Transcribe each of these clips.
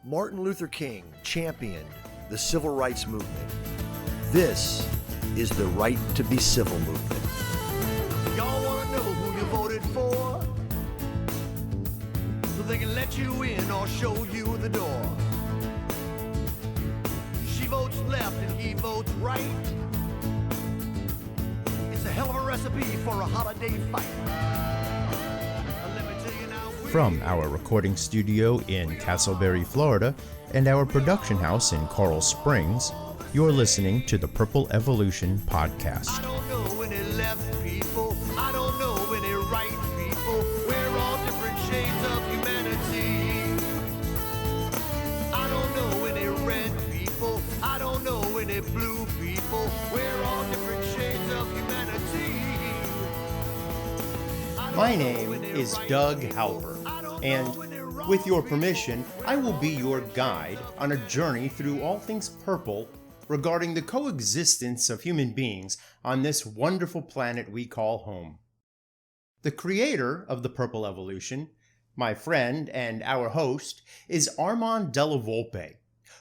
Martin Luther King championed the civil rights movement. This is the Right to Be Civil movement. Y'all want to know who you voted for? So they can let you in or show you the door. She votes left and he votes right. It's a hell of a recipe for a holiday fight. From our recording studio in Castleberry, Florida, and our production house in Coral Springs, you're listening to the Purple Evolution Podcast. I don't know any left people. I don't know any right people. We're all different shades of humanity. I don't know any red people. I don't know any blue people. We're all different shades of humanity. My name is Doug Halper, and with your permission, I will be your guide on a journey through all things purple regarding the coexistence of human beings on this wonderful planet we call home. The creator of the Purple Evolution, my friend and our host, is Armand Della Volpe,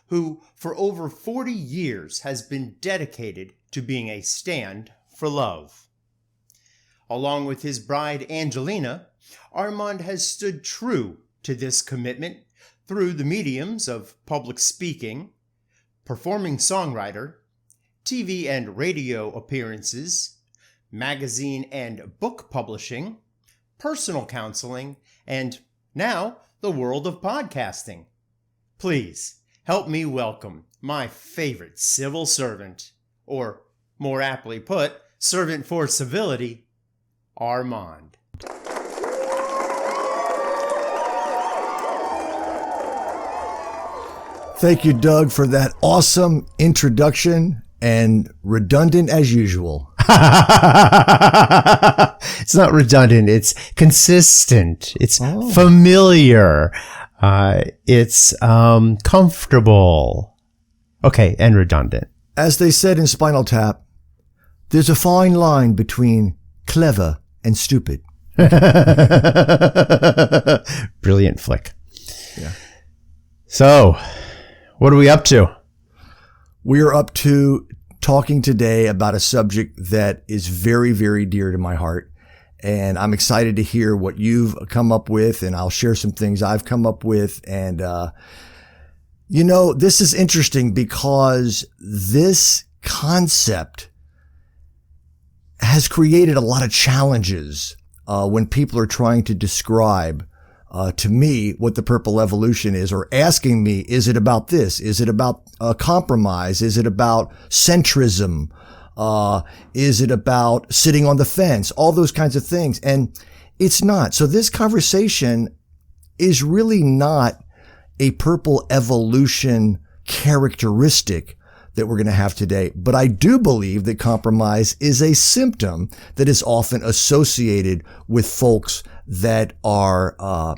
who for over 40 years has been dedicated to being a stand for love. Along with his bride Angelina, Armand has stood true to this commitment through the mediums of public speaking, performing songwriter, TV and radio appearances, magazine and book publishing, personal counseling, and now the world of podcasting. Please help me welcome my favorite civil servant, or more aptly put, servant for civility, Armand. Thank you, Doug, for that awesome introduction and redundant as usual. It's not redundant. It's consistent. It's familiar. It's comfortable. Okay, and redundant. As they said in Spinal Tap, there's a fine line between clever and stupid. Brilliant flick. Yeah. So, what are we up to? We are up to talking today about a subject that is very, very dear to my heart. And I'm excited to hear what you've come up with, and I'll share some things I've come up with. And, this is interesting because this concept has created a lot of challenges when people are trying to describe to me what the Purple Evolution is, or asking me, is it about this? Is it about compromise? Is it about centrism? Is it about sitting on the fence? All those kinds of things. And it's not. So this conversation is really not a Purple Evolution characteristic that we're going to have today. But I do believe that compromise is a symptom that is often associated with folks that are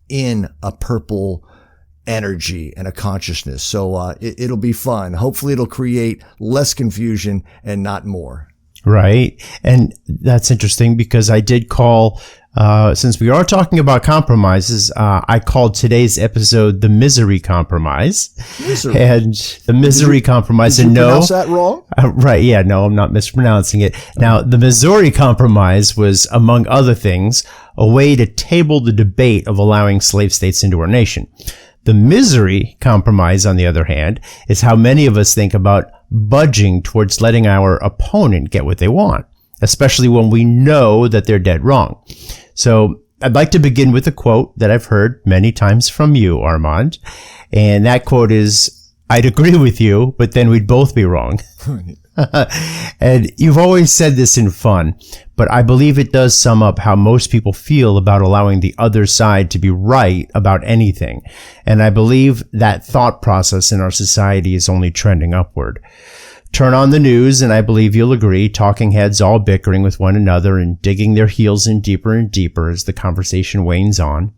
in a purple energy and a consciousness. So it'll be fun. Hopefully it'll create less confusion and not more. Right. And that's interesting because I did call, since we are talking about compromises, I called today's episode The Misery Compromise. Misery. And the Misery Compromise. Did you and pronounce that wrong? Right. Yeah. No, I'm not mispronouncing it. Now, the Missouri Compromise was, among other things, a way to table the debate of allowing slave states into our nation. The Misery Compromise, on the other hand, is how many of us think about budging towards letting our opponent get what they want, especially when we know that they're dead wrong. So I'd like to begin with a quote that I've heard many times from you, Armand. And that quote is, "I'd agree with you, but then we'd both be wrong." And you've always said this in fun, but I believe it does sum up how most people feel about allowing the other side to be right about anything. And I believe that thought process in our society is only trending upward. Turn on the news, and I believe you'll agree, talking heads all bickering with one another and digging their heels in deeper and deeper as the conversation wanes on.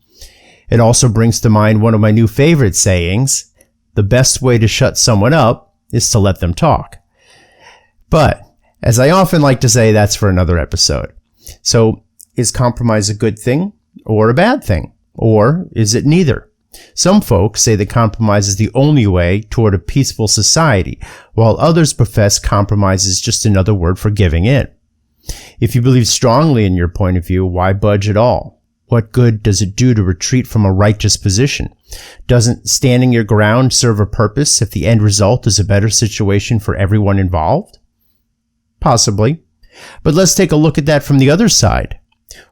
It also brings to mind one of my new favorite sayings: the best way to shut someone up is to let them talk. But, as I often like to say, that's for another episode. So, is compromise a good thing or a bad thing? Or is it neither? Some folks say that compromise is the only way toward a peaceful society, while others profess compromise is just another word for giving in. If you believe strongly in your point of view, why budge at all? What good does it do to retreat from a righteous position? Doesn't standing your ground serve a purpose if the end result is a better situation for everyone involved? Possibly. But let's take a look at that from the other side.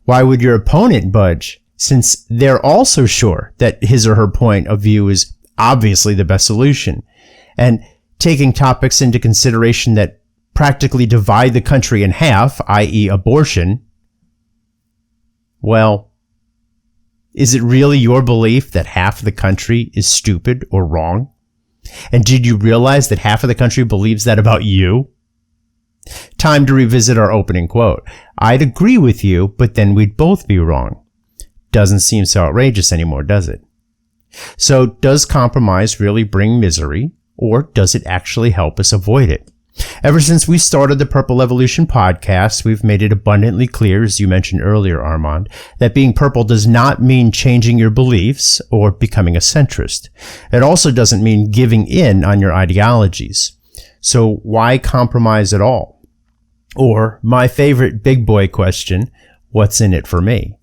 Why would your opponent budge, since they're also sure that his or her point of view is obviously the best solution? And taking topics into consideration that practically divide the country in half, i.e. abortion, well, is it really your belief that half of the country is stupid or wrong? And did you realize that half of the country believes that about you? Time to revisit our opening quote. I'd agree with you, but then we'd both be wrong. Doesn't seem so outrageous anymore, does it? So does compromise really bring misery, or does it actually help us avoid it? Ever since we started the Purple Evolution podcast, we've made it abundantly clear, as you mentioned earlier, Armand, that being purple does not mean changing your beliefs or becoming a centrist. It also doesn't mean giving in on your ideologies. So why compromise at all? Or, my favorite big boy question, what's in it for me?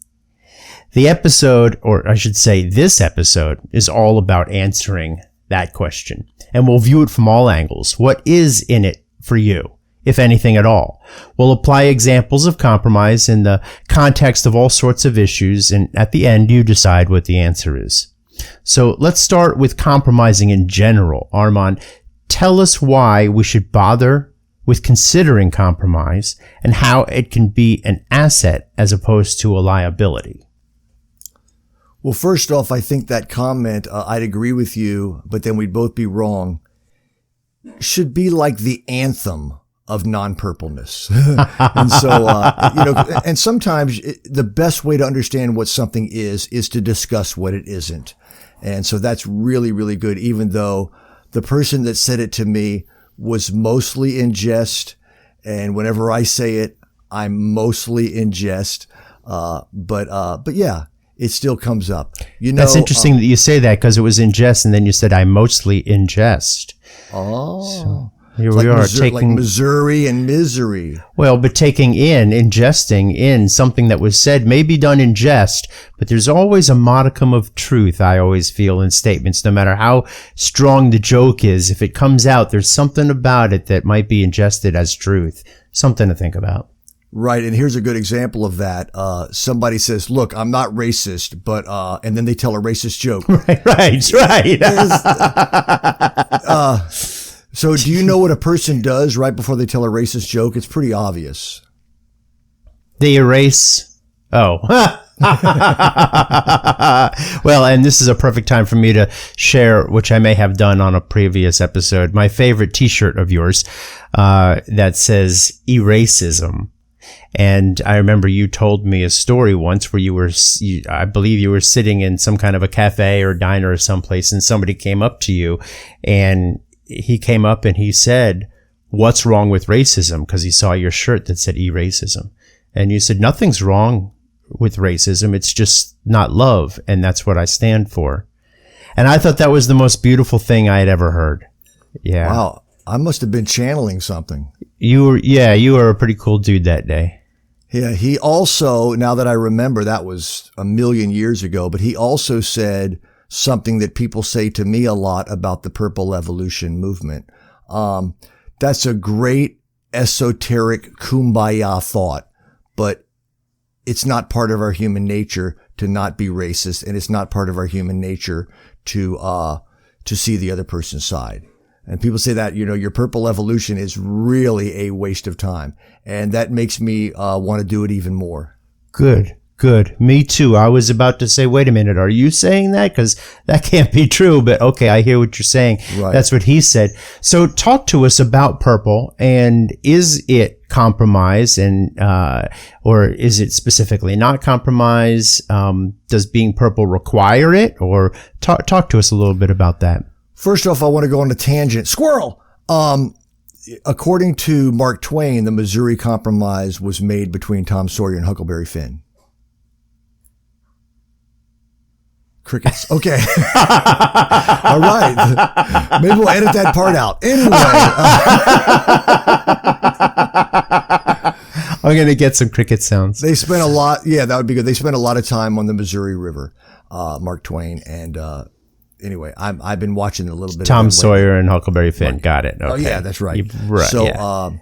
The episode, or I should say this episode, is all about answering that question. And we'll view it from all angles. What is in it for you, if anything at all? We'll apply examples of compromise in the context of all sorts of issues, and at the end, you decide what the answer is. So let's start with compromising in general. Armand, tell us why we should bother with considering compromise and how it can be an asset as opposed to a liability. Well, first off, I think that comment, I'd agree with you, but then we'd both be wrong, should be like the anthem of non-purpleness. And so, and sometimes the best way to understand what something is to discuss what it isn't. And so that's really, really good, even though the person that said it to me was mostly in jest. And whenever I say it, I'm mostly in jest. But yeah. It still comes up. That's interesting that you say that, because it was in jest, and then you said, I'm mostly in jest. Oh. So here we are taking like Missouri and misery. Well, but ingesting in something that was said may be done in jest, but there's always a modicum of truth, I always feel, in statements, no matter how strong the joke is. If it comes out, there's something about it that might be ingested as truth. Something to think about. Right. And here's a good example of that. Somebody says, look, I'm not racist, but, and then they tell a racist joke. Right. So do you know what a person does right before they tell a racist joke? It's pretty obvious. They erase. Oh. Well, and this is a perfect time for me to share, which I may have done on a previous episode, my favorite t-shirt of yours, that says eracism. And I remember you told me a story once where I believe you were sitting in some kind of a cafe or diner or someplace, and somebody came up to you, and he came up and he said, what's wrong with racism? Because he saw your shirt that said eracism. And you said, nothing's wrong with racism. It's just not love. And that's what I stand for. And I thought that was the most beautiful thing I had ever heard. Yeah. Wow. I must have been channeling something. You were a pretty cool dude that day. Yeah, he also, now that I remember, that was a million years ago, but he also said something that people say to me a lot about the Purple Evolution movement. That's a great esoteric kumbaya thought, but it's not part of our human nature to not be racist, and it's not part of our human nature to see the other person's side. And people say that, your Purple Evolution is really a waste of time. And that makes me want to do it even more. Good. Me too. I was about to say, wait a minute, are you saying that? Because that can't be true. But okay, I hear what you're saying. Right. That's what he said. So talk to us about purple, and is it compromise, and or is it specifically not compromise? Does being purple require it? Or talk to us a little bit about that. First off, I want to go on a tangent. Squirrel! According to Mark Twain, the Missouri Compromise was made between Tom Sawyer and Huckleberry Finn. Crickets. Okay. All right. Maybe we'll edit that part out. Anyway. I'm going to get some cricket sounds. They spent a lot. Yeah, that would be good. They spent a lot of time on the Missouri River, Mark Twain. And anyway, I've been watching a little bit Tom of Sawyer and Huckleberry Finn. Got it. Okay. Oh, yeah, that's right. Right. So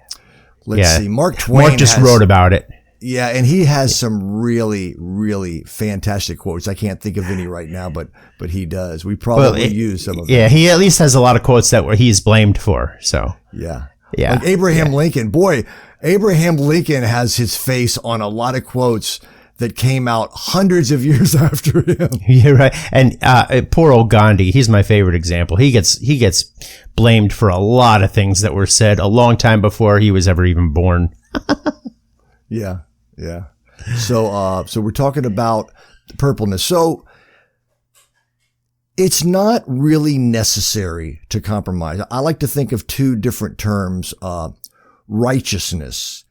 let's see. Mark Twain. Mark just wrote about it. Yeah, and he has some really, really fantastic quotes. I can't think of any right now, but he does. We probably use some of them. Yeah, he at least has a lot of quotes that he's blamed for. So yeah. Yeah. Like Abraham Lincoln. Boy, Abraham Lincoln has his face on a lot of quotes that came out hundreds of years after him. You're right. And poor old Gandhi, he's my favorite example. He gets blamed for a lot of things that were said a long time before he was ever even born. Yeah. Yeah. So we're talking about the purpleness. So it's not really necessary to compromise. I like to think of two different terms, righteousness.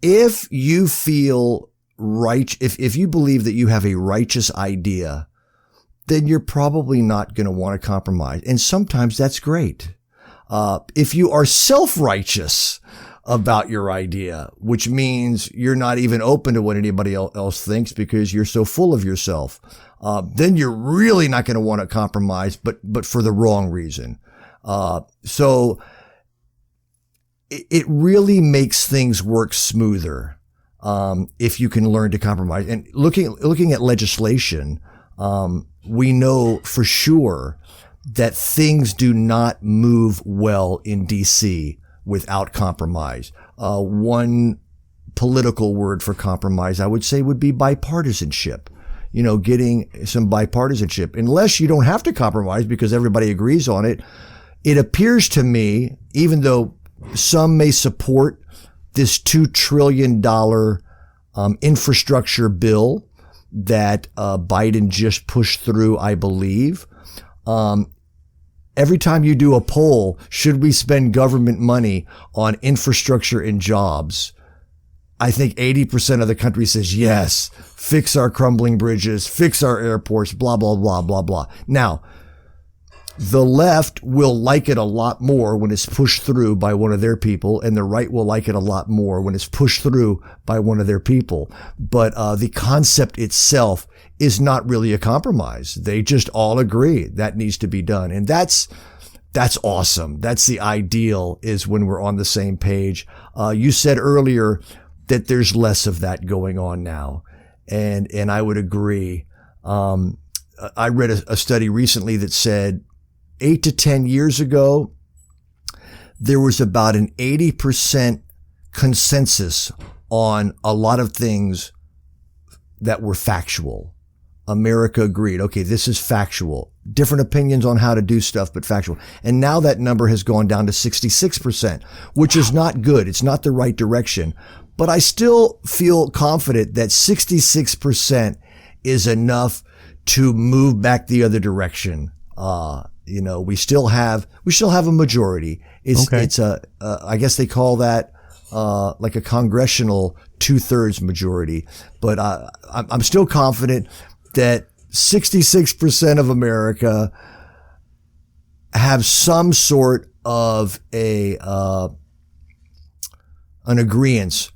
If you feel right, if you believe that you have a righteous idea, then you're probably not going to want to compromise. And sometimes that's great. If you are self-righteous about your idea, which means you're not even open to what anybody else thinks because you're so full of yourself, then you're really not going to want to compromise, but for the wrong reason. So it really makes things work smoother, if you can learn to compromise. And looking at legislation, we know for sure that things do not move well in DC without compromise. One political word for compromise, I would say, would be bipartisanship. You know, getting some bipartisanship. Unless you don't have to compromise because everybody agrees on it, it appears to me, even though some may support this $2 trillion infrastructure bill that Biden just pushed through, I believe, every time you do a poll, should we spend government money on infrastructure and jobs? I think 80% of the country says yes, fix our crumbling bridges, fix our airports, blah, blah, blah, blah, blah. Now, the left will like it a lot more when it's pushed through by one of their people, and the right will like it a lot more when it's pushed through by one of their people. But the concept itself is not really a compromise. They just all agree that needs to be done. And that's awesome. That's the ideal, is when we're on the same page. You said earlier that there's less of that going on now. And I would agree. I read a study recently that said 8 to 10 years ago, there was about an 80% consensus on a lot of things that were factual. America agreed. Okay, this is factual. Different opinions on how to do stuff, but factual. And now that number has gone down to 66%, which is not good. It's not the right direction. But I still feel confident that 66% is enough to move back the other direction. You know, we still have a majority. It's I guess they call that, like a congressional 2/3 majority. But, I'm still confident that 66% of America have some sort of an agreeance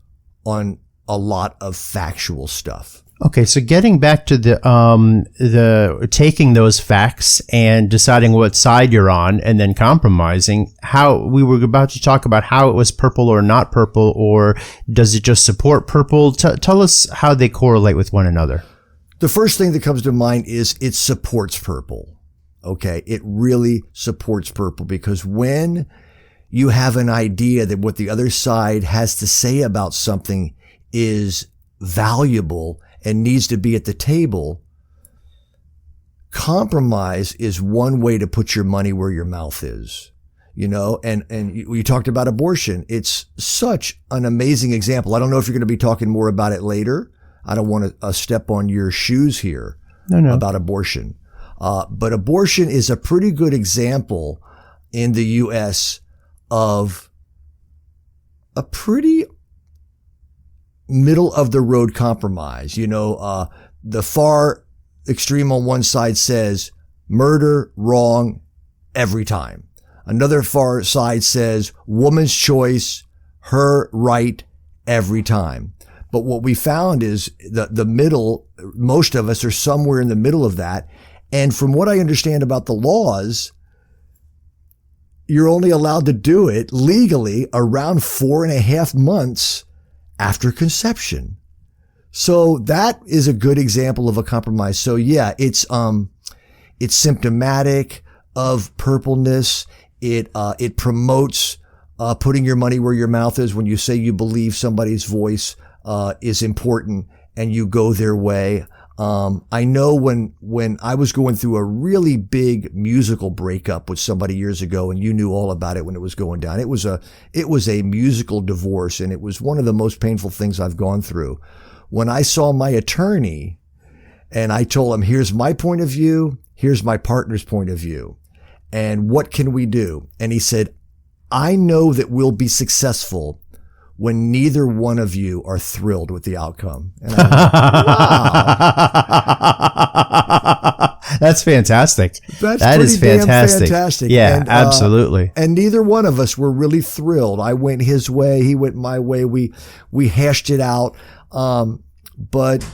on a lot of factual stuff. Okay, so getting back to the taking those facts and deciding what side you're on, and then compromising. How we were about to talk about how it was purple or not purple, or does it just support purple? Tell us how they correlate with one another. The first thing that comes to mind is it supports purple. Okay, it really supports purple, because when you have an idea that what the other side has to say about something is valuable and needs to be at the table, compromise is one way to put your money where your mouth is. You know, and you talked about abortion. It's such an amazing example. I don't know if you're going to be talking more about it later. I don't want to step on your shoes here about abortion. But abortion is a pretty good example in the U.S. of a pretty middle of the road compromise. You know, the far extreme on one side says murder, wrong, every time. Another far side says woman's choice, her right, every time. But what we found is the middle, most of us are somewhere in the middle of that. And from what I understand about the laws, you're only allowed to do it legally around 4.5 months after conception. So that is a good example of a compromise. So yeah, it's symptomatic of purpleness. It promotes, putting your money where your mouth is. When you say you believe somebody's voice, is important and you go their way. I know when I was going through a really big musical breakup with somebody years ago, and you knew all about it when it was going down. It was a musical divorce, and it was one of the most painful things I've gone through. When I saw my attorney and I told him, here's my point of view, here's my partner's point of view, and what can we do? And he said, I know that we'll be successful when neither one of you are thrilled with the outcome. And I went, wow. That's fantastic. That is fantastic. Yeah, and, absolutely. And neither one of us were really thrilled. I went his way. He went my way. We hashed it out. But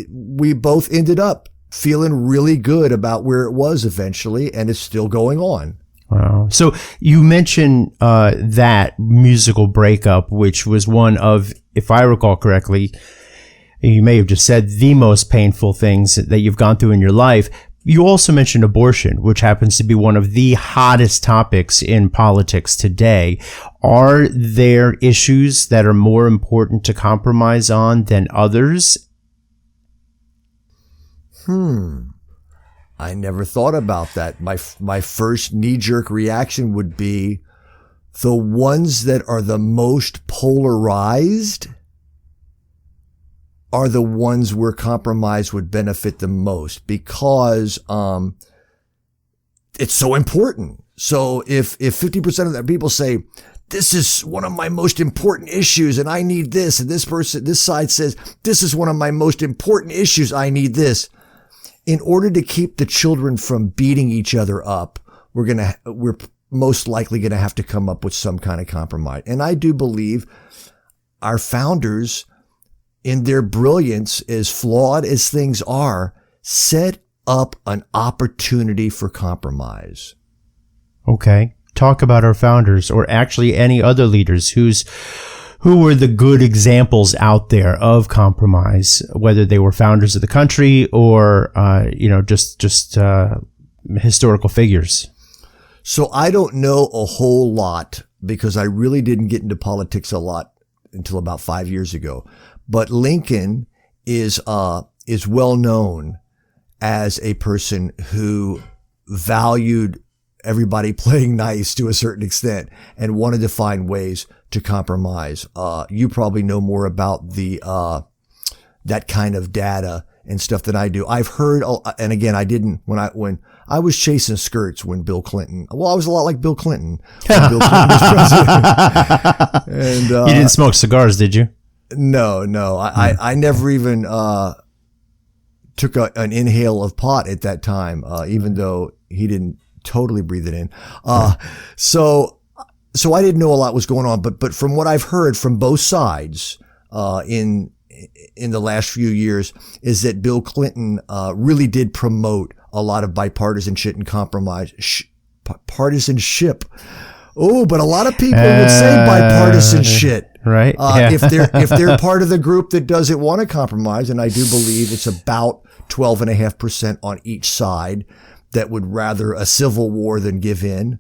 we both ended up feeling really good about where it was eventually, and it's still going on. Wow. So you mentioned that musical breakup, which was one of, if I recall correctly, you may have just said the most painful things that you've gone through in your life. You also mentioned abortion, which happens to be one of the hottest topics in politics today. Are there issues that are more important to compromise on than others? I never thought about that. My first knee-jerk reaction would be the ones that are the most polarized are the ones where compromise would benefit the most, because it's so important. So if 50% of the people say, this is one of my most important issues and I need this, and this side says, this is one of my most important issues, I need this. In order to keep the children from beating each other up, we're most likely going to have to come up with some kind of compromise. And I do believe our founders, in their brilliance, as flawed as things are, set up an opportunity for compromise. Okay. Talk about our founders, or actually any other leaders who were the good examples out there of compromise, whether they were founders of the country or, just historical figures. So I don't know a whole lot, because I really didn't get into politics a lot until about 5 years ago. But Lincoln is well known as a person who valued everybody playing nice to a certain extent and wanted to find ways to compromise. You probably know more about that kind of data and stuff than I do. I've heard, and again, I didn't, when I was chasing skirts when Bill Clinton, I was a lot like Bill Clinton when Bill Clinton was president. And, you didn't smoke cigars, did you? No. I never even, took an inhale of pot at that time, even though he didn't totally breathe it in. So I didn't know a lot was going on, but from what I've heard from both sides, in the last few years, is that Bill Clinton, really did promote a lot of bipartisanship and compromise, partisanship. Oh, but a lot of people would say bipartisan shit. Right. If they're part of the group that doesn't want to compromise, and I do believe it's about 12.5% on each side that would rather a civil war than give in,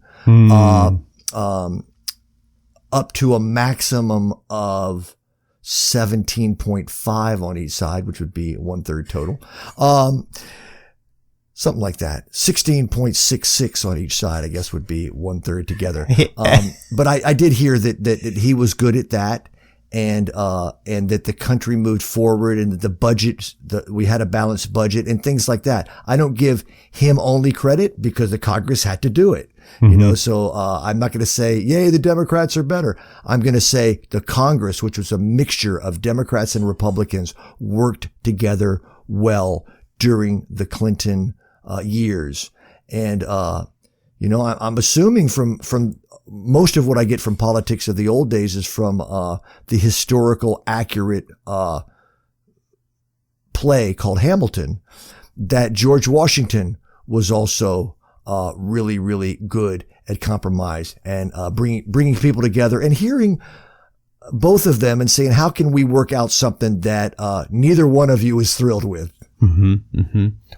up to a maximum of 17.5 on each side, which would be 1/3 total. Something like that. 16.66 on each side, I guess, would be 1/3 together. But I did hear that he was good at that, and that the country moved forward, and that the budget, we had a balanced budget and things like that. I don't give him only credit, because the Congress had to do it. So I'm not going to say, yay, the Democrats are better. I'm going to say the Congress, which was a mixture of Democrats and Republicans, worked together well during the Clinton years. And, I'm assuming from most of what I get from politics of the old days is from the historical accurate play called Hamilton, that George Washington was also really, really good at compromise and bringing people together and hearing both of them and saying, how can we work out something that neither one of you is thrilled with?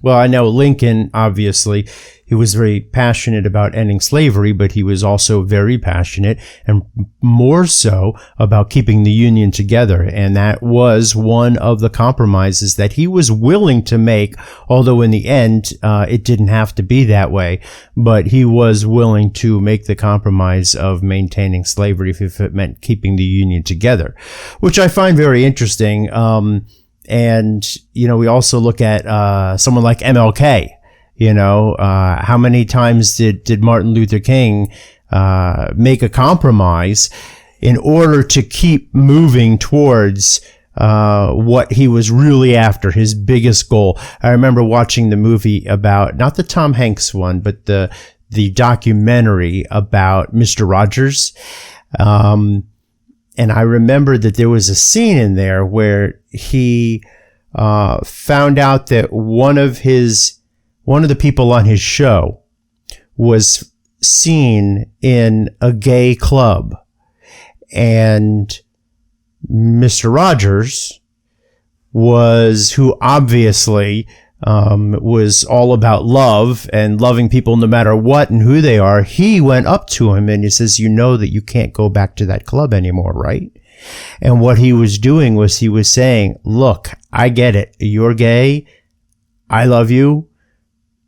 Well, I know Lincoln, obviously, he was very passionate about ending slavery, but he was also very passionate and more so about keeping the Union together. And that was one of the compromises that he was willing to make, although in the end, it didn't have to be that way. But he was willing to make the compromise of maintaining slavery if it meant keeping the Union together, which I find very interesting. And, we also look at someone like MLK. How many times did Martin Luther King make a compromise in order to keep moving towards what he was really after, his biggest goal? I remember watching the movie about, not the Tom Hanks one, but the documentary about Mr. Rogers. And I remember that there was a scene in there where he found out that one of the people on his show was seen in a gay club. And Mr. Rogers who obviously was all about love and loving people no matter what and who they are, he went up to him and he says, that you can't go back to that club anymore, right? And what he was doing was he was saying, look, I get it. You're gay. I love you.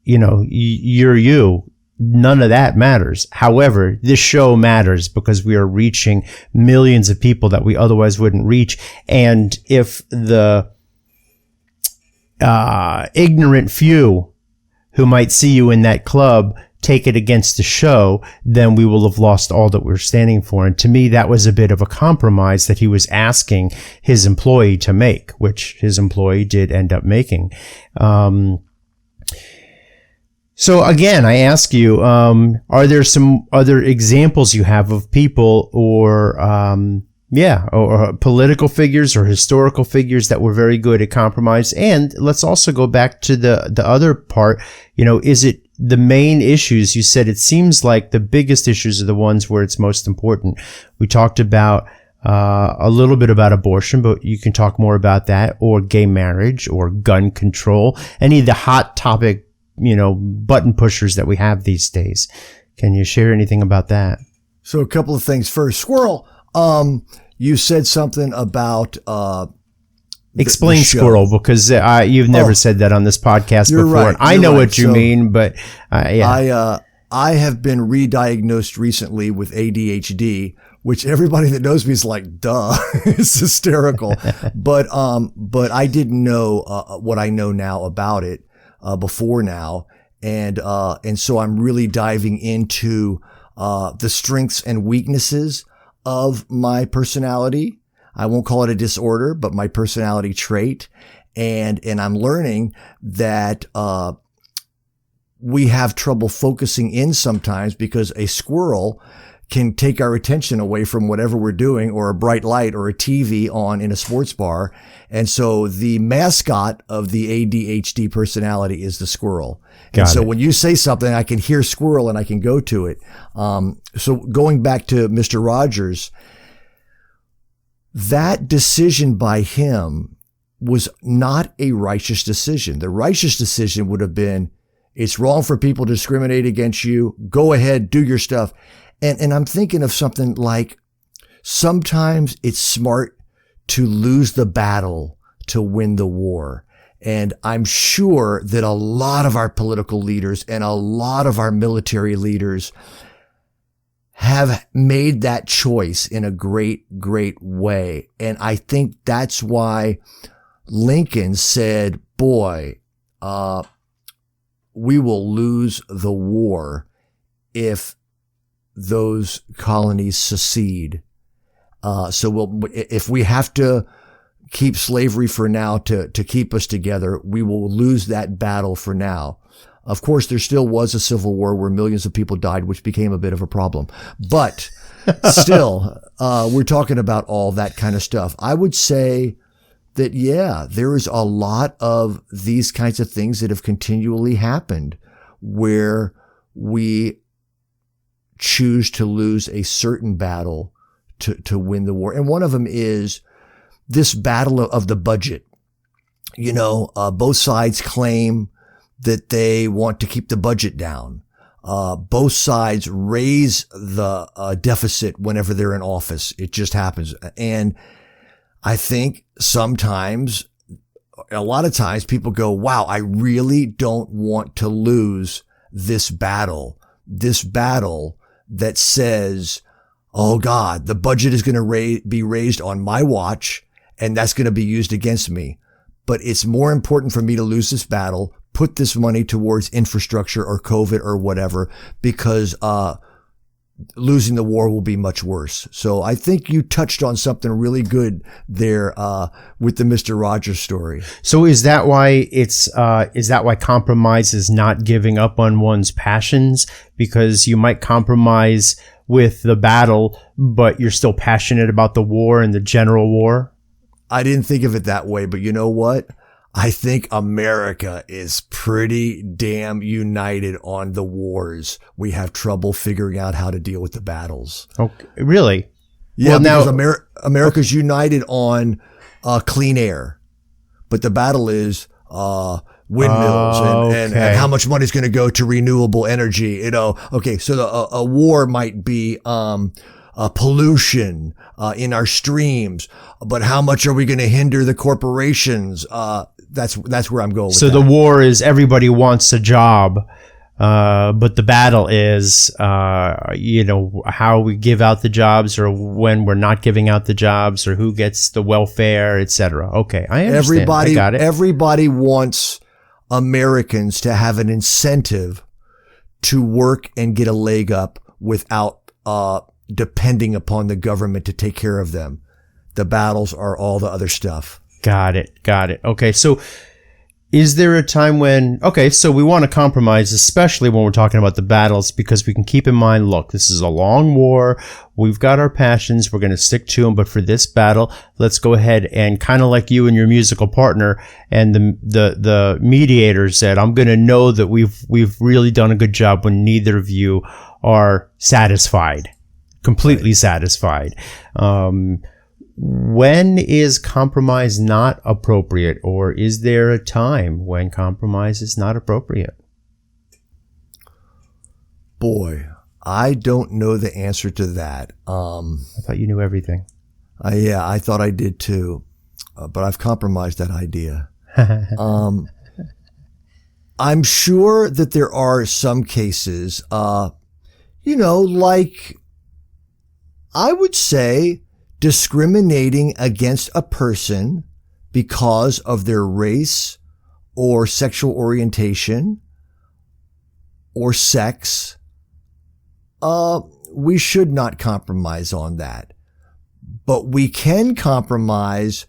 You're you. None of that matters. However, this show matters because we are reaching millions of people that we otherwise wouldn't reach. And if the ignorant few who might see you in that club take it against the show, then we will have lost all that we're standing for. And to me, that was a bit of a compromise that he was asking his employee to make, which his employee did end up making. So again, I ask you, are there some other examples you have of people or political figures or historical figures that were very good at compromise? And let's also go back to the other part. Is it the main issues? You said it seems like the biggest issues are the ones where it's most important. We talked about a little bit about abortion, but you can talk more about that, or gay marriage, or gun control, any of the hot topic, button pushers that we have these days. Can you share anything about that? So a couple of things. First, Squirrel, you said something about explain Squirrel, because you've never said that on this podcast before. Right, I know what you mean, but I have been re-diagnosed recently with ADHD, which everybody that knows me is like, duh, it's hysterical. But I didn't know what I know now about it before now, and so I'm really diving into the strengths and weaknesses of my personality. I won't call it a disorder, but my personality trait. And I'm learning that, we have trouble focusing in sometimes because a squirrel can take our attention away from whatever we're doing, or a bright light or a TV on in a sports bar. And so the mascot of the ADHD personality is the squirrel. So when you say something, I can hear squirrel and I can go to it. So going back to Mr. Rogers, that decision by him was not a righteous decision. The righteous decision would have been, it's wrong for people to discriminate against you. Go ahead, do your stuff. And I'm thinking of something like, sometimes it's smart to lose the battle to win the war. And I'm sure that a lot of our political leaders and a lot of our military leaders have made that choice in a great, great way. And I think that's why Lincoln said, boy, we will lose the war if those colonies secede. So if we have to keep slavery for now to keep us together. We will lose that battle for now. Of course, there still was a civil war where millions of people died, which became a bit of a problem. But still, we're talking about all that kind of stuff. I would say that, yeah, there is a lot of these kinds of things that have continually happened where we choose to lose a certain battle to win the war. And one of them is this battle of the budget. You know, both sides claim that they want to keep the budget down. Both sides raise the deficit whenever they're in office. It just happens. And I think sometimes, a lot of times people go, wow, I really don't want to lose this battle that says, oh God, the budget is going to be raised on my watch and that's going to be used against me. But it's more important for me to lose this battle, put this money towards infrastructure or COVID or whatever, because losing the war will be much worse. So I think you touched on something really good there with the Mr. Rogers story. So is that why compromise is not giving up on one's passions? Because you might compromise with the battle, but you're still passionate about the war and the general war? I didn't think of it that way, but you know what? I think America is pretty damn united on the wars. We have trouble figuring out how to deal with the battles. Okay, really? Yeah, well, because America's united on clean air, but the battle is windmills and how much money is going to go to renewable energy. You know, okay, so a war might be pollution in our streams, but how much are we going to hinder the corporations? That's where I'm going with so that. The war is everybody wants a job, but the battle is, how we give out the jobs or when we're not giving out the jobs or who gets the welfare, etc. Okay, I understand. I got it. Everybody wants Americans to have an incentive to work and get a leg up without depending upon the government to take care of them. The battles are all the other stuff. Got it. Okay, so is there a time when, so we want to compromise, especially when we're talking about the battles, because we can keep in mind, look, this is a long war. We've got our passions. We're going to stick to them. But for this battle, let's go ahead and kind of like you and your musical partner and the mediator said, I'm going to know that we've really done a good job when neither of you are satisfied, completely satisfied. When is compromise not appropriate, or is there a time when compromise is not appropriate? Boy, I don't know the answer to that. I thought you knew everything. Yeah, I thought I did too, but I've compromised that idea. I'm sure that there are some cases, like I would say, discriminating against a person because of their race or sexual orientation or sex, we should not compromise on that. But we can compromise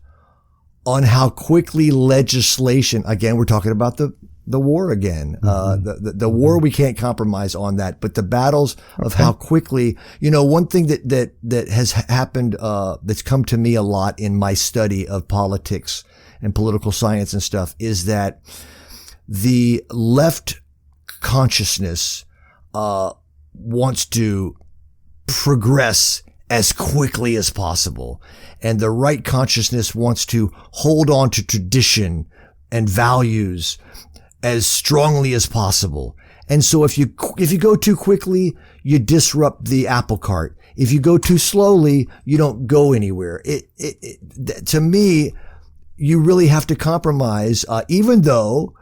on how quickly legislation, again, we're talking about the war again. The war, we can't compromise on that, but the battles of how quickly, one thing that has happened, that's come to me a lot in my study of politics and political science and stuff, is that the left consciousness, wants to progress as quickly as possible. And the right consciousness wants to hold on to tradition and values as strongly as possible. And so if you go too quickly, you disrupt the apple cart. If you go too slowly, you don't go anywhere. To me, you really have to compromise, even though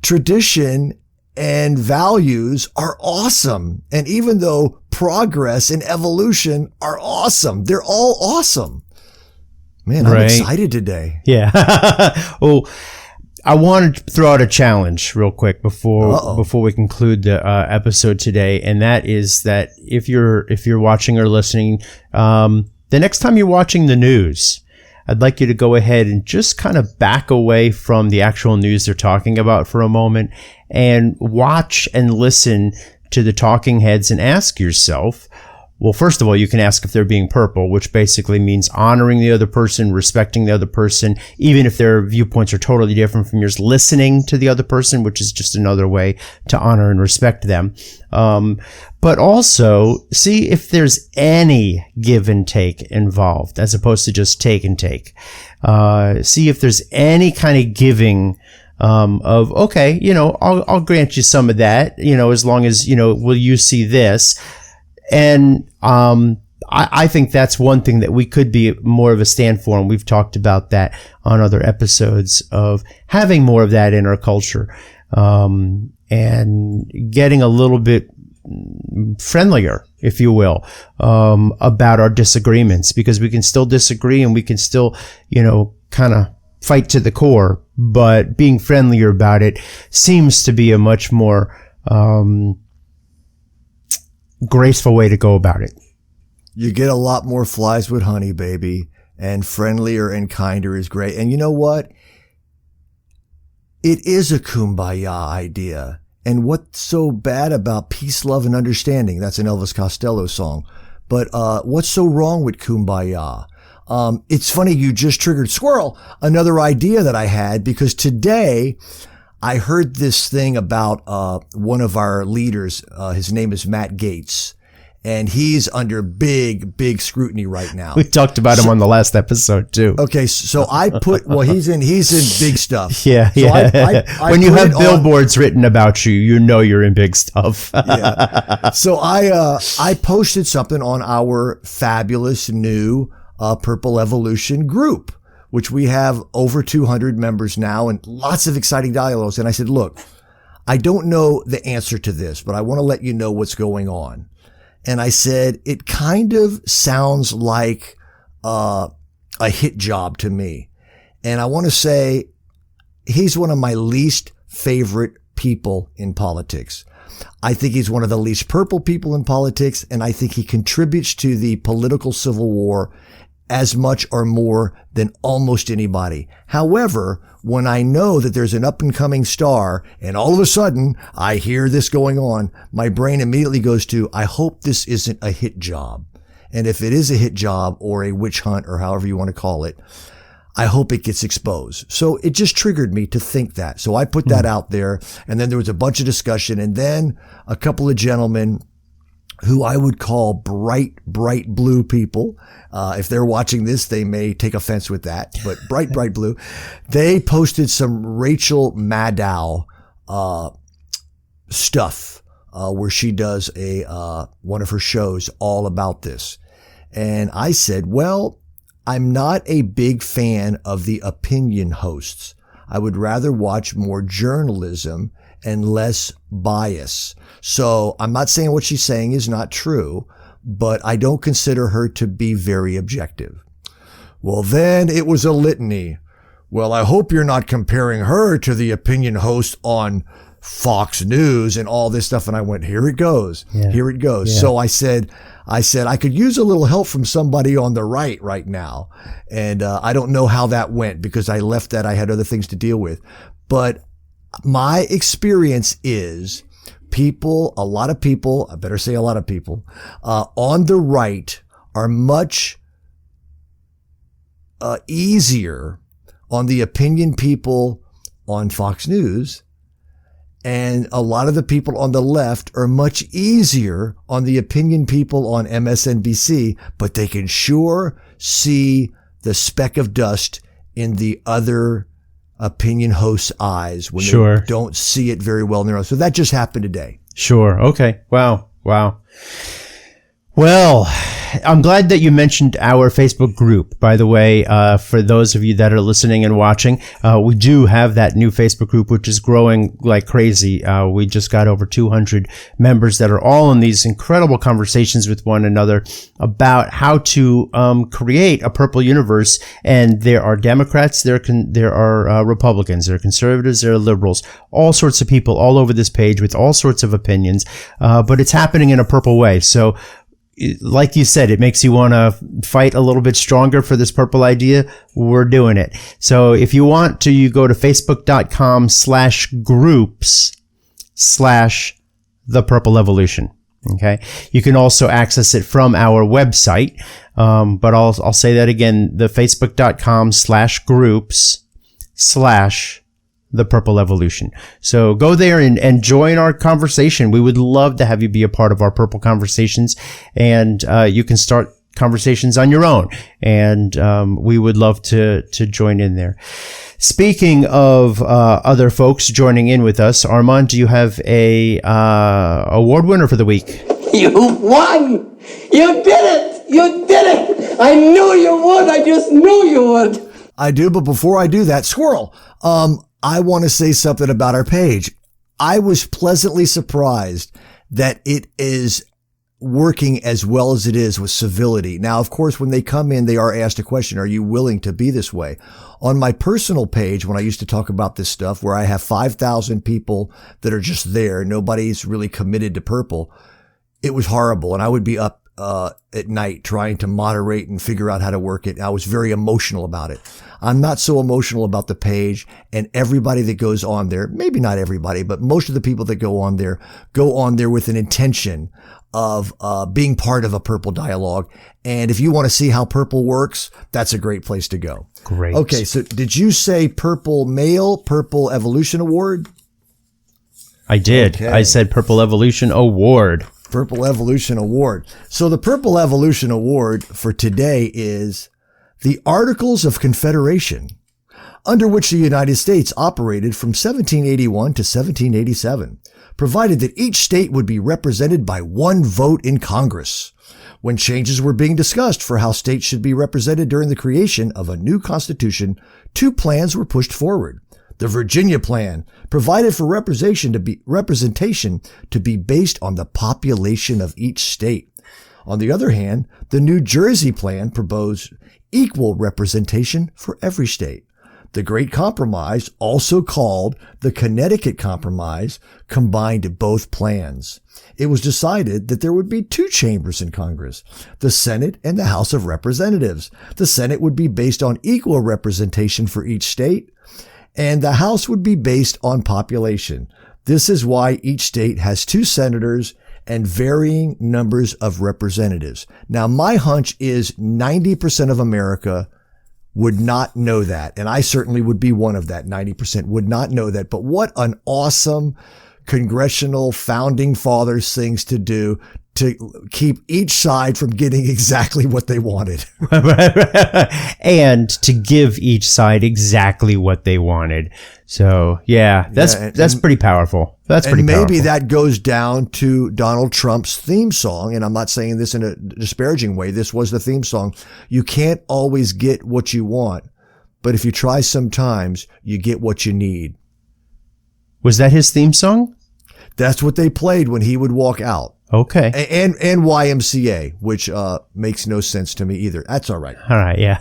tradition and values are awesome. And even though progress and evolution are awesome, they're all awesome. Man, I'm excited today. Yeah. Well, I want to throw out a challenge real quick before we conclude the episode today, and that is that if you're watching or listening, the next time you're watching the news, I'd like you to go ahead and just kind of back away from the actual news they're talking about for a moment and watch and listen to the talking heads and ask yourself, well, first of all, you can ask if they're being purple, which basically means honoring the other person, respecting the other person, even if their viewpoints are totally different from yours, listening to the other person, which is just another way to honor and respect them. But also see if there's any give and take involved as opposed to just take and take. See if there's any kind of giving of, okay, I'll grant you some of that, as long as, will you see this? And I think that's one thing that we could be more of a stand for, and we've talked about that on other episodes of having more of that in our culture, and getting a little bit friendlier, if you will, about our disagreements, because we can still disagree and we can still, kind of fight to the core, but being friendlier about it seems to be a much more graceful way to go about it. You get a lot more flies with honey, baby, and friendlier and kinder is great. And you know what? It is a kumbaya idea. And what's so bad about peace, love, and understanding? That's an Elvis Costello song. But what's so wrong with kumbaya? It's funny you just triggered squirrel, another idea that I had, because today I heard this thing about one of our leaders. His name is Matt Gaetz, and he's under big scrutiny right now. We talked about him on the last episode too. Okay, so I put he's in big stuff. Yeah, so yeah. I when you have billboards written about you, you're in big stuff. Yeah. So I posted something on our fabulous new Purple Evolution group, which we have over 200 members now and lots of exciting dialogues. And I said, look, I don't know the answer to this, but I want to let you know what's going on. And I said, it kind of sounds like a hit job to me. And I want to say he's one of my least favorite people in politics. I think he's one of the least purple people in politics, and I think he contributes to the political civil war as much or more than almost anybody. However, when I know that there's an up and coming star and all of a sudden I hear this going on, my brain immediately goes to, I hope this isn't a hit job. And if it is a hit job or a witch hunt or however you want to call it, I hope it gets exposed. So it just triggered me to think that. So I put that out there, and then there was a bunch of discussion, and then a couple of gentlemen who I would call bright blue people. If they're watching this, they may take offense with that, but bright blue. They posted some Rachel Maddow, stuff, where she does one of her shows all about this. And I said, well, I'm not a big fan of the opinion hosts. I would rather watch more journalism and less bias. So I'm not saying what she's saying is not true, but I don't consider her to be very objective. Well, then it was a litany. Well, I hope you're not comparing her to the opinion host on Fox News and all this stuff. And I went, here it goes. Yeah. Here it goes. Yeah. So I said, I could use a little help from somebody on the right now. And I don't know how that went because I left that. I had other things to deal with. But my experience is a lot of people, I better say a lot of people, on the right are much easier on the opinion people on Fox News. And a lot of the people on the left are much easier on the opinion people on MSNBC, but they can sure see the speck of dust in the other opinion host's eyes when they don't see it very well in their own. So that just happened today. Sure. Okay. Wow. Well, I'm glad that you mentioned our Facebook group. By the way, for those of you that are listening and watching, we do have that new Facebook group, which is growing like crazy. We just got over 200 members that are all in these incredible conversations with one another about how to create a purple universe. And there are Democrats, there are Republicans, there are conservatives, there are liberals, all sorts of people all over this page with all sorts of opinions. But it's happening in a purple way. So like you said, it makes you want to fight a little bit stronger for this purple idea. We're doing it. So if you want to, you go to facebook.com/groups/the purple evolution. Okay. You can also access it from our website. But I'll say that again, the facebook.com/groups/the purple evolution. So go there and join our conversation. We would love to have you be a part of our purple conversations, and you can start conversations on your own, and we would love to join in there. Speaking of other folks joining in with us, Armand, do you have a award winner for the week? You won! You did it! You did it! I knew you would! I just knew you would! I do, but before I do that, Squirrel, I want to say something about our page. I was pleasantly surprised that it is working as well as it is with civility. Now, of course, when they come in, they are asked a question, are you willing to be this way? On my personal page, when I used to talk about this stuff, where I have 5,000 people that are just there, nobody's really committed to purple, it was horrible. And I would be up at night trying to moderate and figure out how to work it. I was very emotional about it. I'm not so emotional about the page, and everybody that goes on there, maybe not everybody, but most of the people that go on there with an intention of being part of a purple dialogue. And if you want to see how purple works, that's a great place to go. Great. Okay. So did you say purple male, purple evolution award? I did. Okay. I said Purple Evolution Award. Purple Evolution Award. So the Purple Evolution Award for today is the Articles of Confederation, under which the United States operated from 1781 to 1787, provided that each state would be represented by one vote in Congress. When changes were being discussed for how states should be represented during the creation of a new constitution, two plans were pushed forward. The Virginia Plan provided for representation to be based on the population of each state. On the other hand, the New Jersey Plan proposed equal representation for every state. The Great Compromise, also called the Connecticut Compromise, combined both plans. It was decided that there would be two chambers in Congress, the Senate and the House of Representatives. The Senate would be based on equal representation for each state, and the House would be based on population. This is why each state has two senators and varying numbers of representatives. Now, my hunch is 90% of America would not know that. And I certainly would be one of that. 90% would not know that. But what an awesome congressional founding fathers things to do to keep each side from getting exactly what they wanted. And to give each side exactly what they wanted. So yeah, that's pretty powerful. That's pretty powerful. And maybe that goes down to Donald Trump's theme song. And I'm not saying this in a disparaging way. This was the theme song. You can't always get what you want, but if you try sometimes, you get what you need. Was that his theme song? That's what they played when he would walk out. Okay. And YMCA, which makes no sense to me either. That's all right. All right, yeah.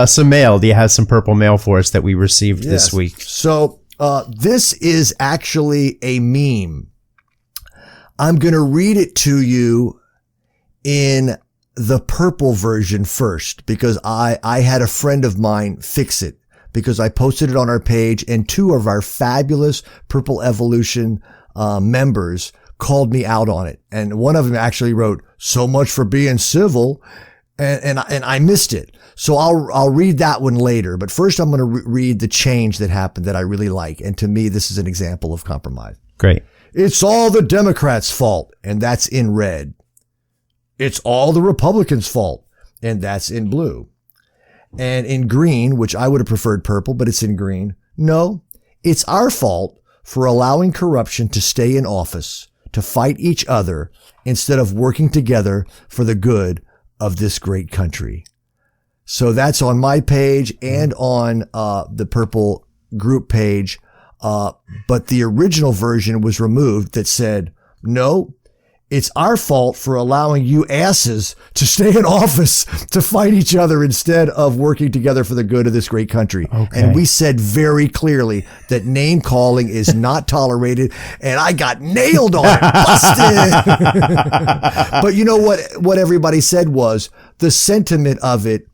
Some mail. Do you have some purple mail for us that we received this week? So this is actually a meme. I'm going to read it to you in the purple version first because I had a friend of mine fix it because I posted it on our page, and two of our fabulous Purple Evolution members called me out on it. And one of them actually wrote, "So much for being civil." And I missed it. So I'll read that one later. But first I'm going to read the change that happened that I really like. And to me, this is an example of compromise. Great. It's all the Democrats' fault. And that's in red. It's all the Republicans' fault. And that's in blue. And in green, which I would have preferred purple, but it's in green. No, it's our fault for allowing corruption to stay in office, to fight each other instead of working together for the good of this great country. So that's on my page and on the purple group page. But the original version was removed that said, no, it's our fault for allowing you asses to stay in office to fight each other instead of working together for the good of this great country. Okay. And we said very clearly that name calling is not tolerated, and I got nailed on it. Busted. But you know what everybody said was the sentiment of it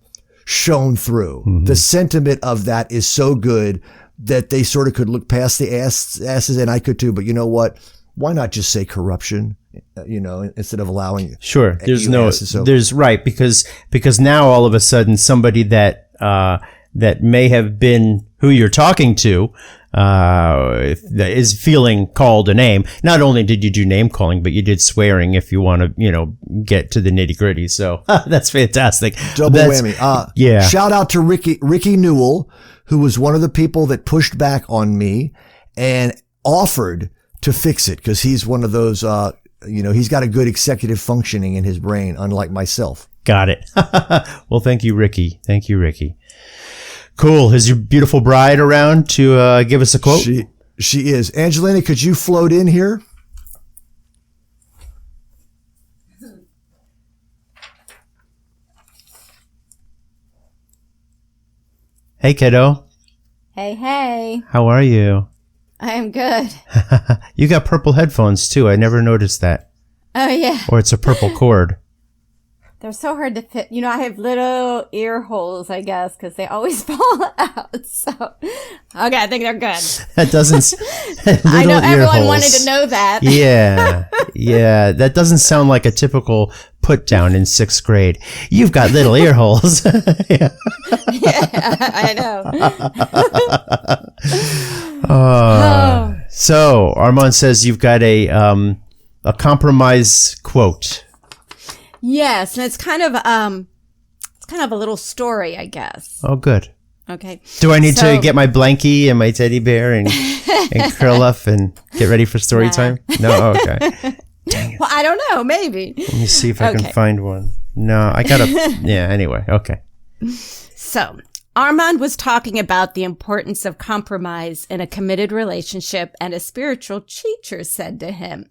shone through. Mm-hmm. The sentiment of that is so good that they sort of could look past the asses, and I could too. But you know what? Why not just say corruption, instead of allowing? Sure. There's right. Because now all of a sudden somebody that may have been who you're talking to, is feeling called a name. Not only did you do name calling, but you did swearing if you want to, get to the nitty gritty. So that's fantastic. Double whammy. Yeah. Shout out to Ricky Newell, who was one of the people that pushed back on me and offered to fix it, because he's one of those, he's got a good executive functioning in his brain, unlike myself. Got it. Well, thank you, Ricky. Thank you, Ricky. Cool. Is your beautiful bride around to give us a quote? She is. Angelina, could you float in here? Hey, kiddo. Hey. How are you? I am good. You got purple headphones too. I never noticed that. Oh, yeah. Or it's a purple cord. They're so hard to fit. I have little ear holes, I guess, because they always fall out. So, okay, I think they're good. That doesn't... I know everyone wanted to know that. Yeah. That doesn't sound like a typical put down in 6th grade. You've got little ear holes. Yeah, I know. So Armand says you've got a compromise quote. Yes, and it's kind of a little story, I guess. Oh, good. Okay. Do I need to get my blankie and my teddy bear and curl up and get ready for story time? No? Okay. Dang it. Well, I don't know. Maybe. Let me see if I can find one. No, I gotta... Yeah, anyway. Okay. So, Armand was talking about the importance of compromise in a committed relationship, and a spiritual teacher said to him,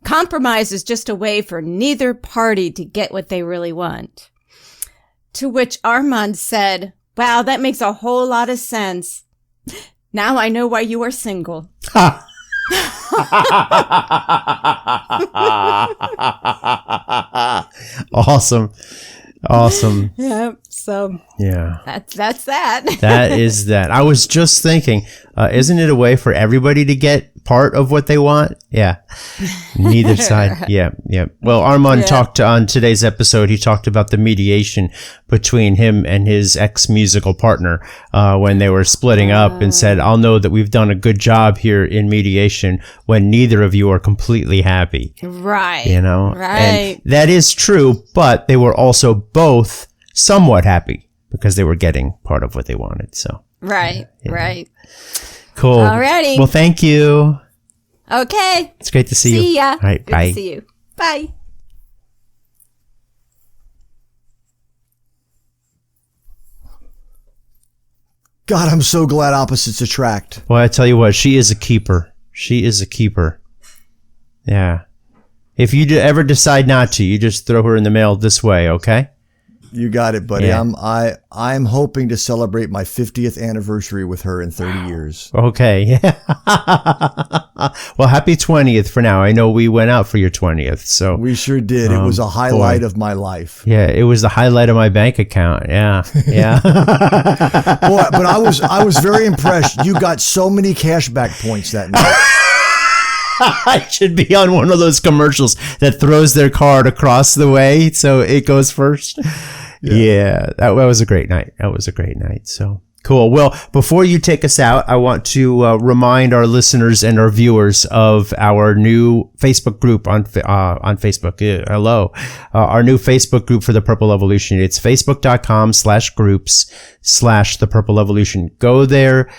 "Compromise is just a way for neither party to get what they really want." To which Armand said, "Wow, that makes a whole lot of sense. Now I know why you are single." Awesome. Yeah. So yeah, that's that. That is that. I was just thinking, isn't it a way for everybody to get part of what they want? Yeah. Neither side. Yeah. Well, Armand talked on today's episode. He talked about the mediation between him and his ex-musical partner when they were splitting up, and said, "I'll know that we've done a good job here in mediation when neither of you are completely happy." Right. Right. And that is true, but they were also both somewhat happy because they were getting part of what they wanted. So. Right. Cool. Alrighty. Well, thank you. Okay. It's great to see you. See ya. All right. Good Bye. to see you. Bye. God, I'm so glad opposites attract. Well, I tell you what, she is a keeper. Yeah. If you ever decide not to, you just throw her in the mail this way, okay? You got it, buddy. Yeah. I'm hoping to celebrate my 50th anniversary with her in 30 years. Okay. Well, happy 20th for now. I know we went out for your 20th, so we sure did. It was a highlight of my life. Yeah, it was the highlight of my bank account. Yeah. Boy, but I was very impressed. You got so many cashback points that night. I should be on one of those commercials that throws their card across the way so it goes first. Yeah, that was a great night. So cool. Well, before you take us out, I want to remind our listeners and our viewers of our new Facebook group on Facebook. Hello. Our new Facebook group for the Purple Evolution. It's facebook.com/groups/the Purple Evolution. Go there,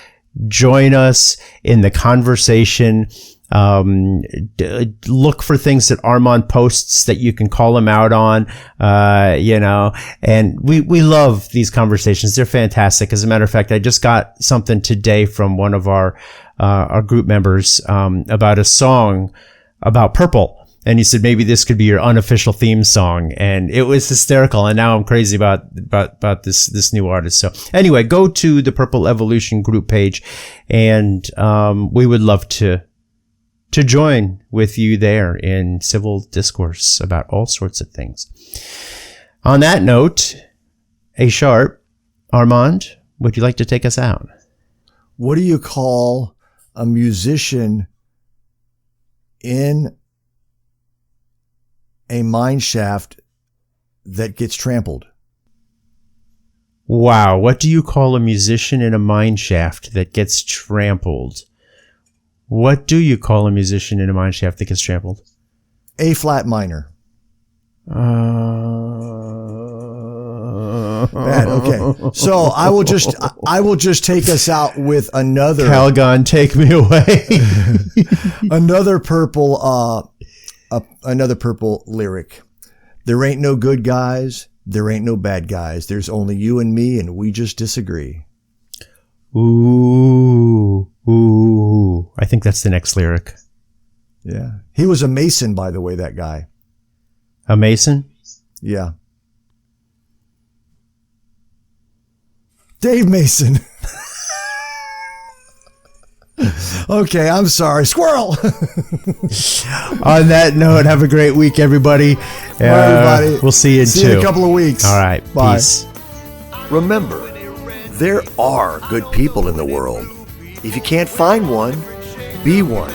join us in the conversation. Look for things that Armand posts that you can call him out on, and we love these conversations. They're fantastic. As a matter of fact, I just got something today from one of our group members, about a song about purple. And you said maybe this could be your unofficial theme song, and it was hysterical. And now I'm crazy about this new artist. So anyway, go to the Purple Evolution group page, and we would love to join with you there in civil discourse about all sorts of things. On that note, A Sharp, Armand, would you like to take us out? What do you call a musician in a mine shaft that gets trampled? Wow. What do you call a musician in a mine shaft that gets trampled? What do you call a musician in a mine shaft that gets trampled? A flat minor. Bad. Okay. So I will just take us out with another Calgon, take me away. another purple lyric. There ain't no good guys. There ain't no bad guys. There's only you and me, and we just disagree. Ooh. I think that's the next lyric. Yeah. He was a Mason, by the way, that guy. A Mason? Yeah. Dave Mason. Okay, I'm sorry. Squirrel. On that note, have a great week, everybody. Everybody. We'll see you in See you in a couple of weeks. All right. Bye. Peace. Remember, there are good people in the world. If you can't find one, be one.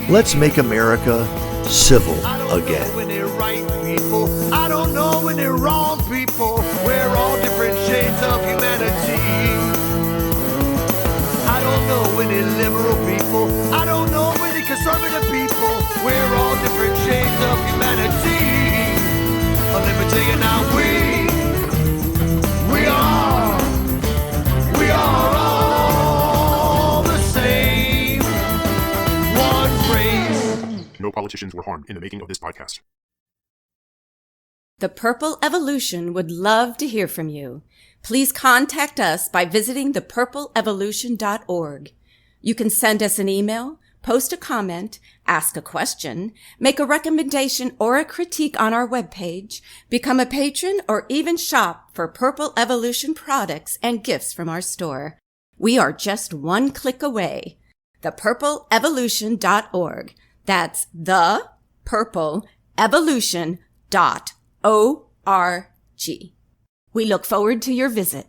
Let's make America civil again. When they're right people, I don't know when they're wrong people. We're all different shades of humanity. I don't know when they're liberal people. I don't know when they're conservative people. We're all different shades of humanity. But let me tell you now, we are all the same. One race. No politicians were harmed in the making of this podcast. The Purple Evolution would love to hear from you. Please contact us by visiting thepurpleevolution.org. You can send us an email, post a comment, ask a question, make a recommendation or a critique on our webpage, become a patron, or even shop for Purple Evolution products and gifts from our store. We are just one click away. thepurpleevolution.org. That's thepurpleevolution.org. We look forward to your visit.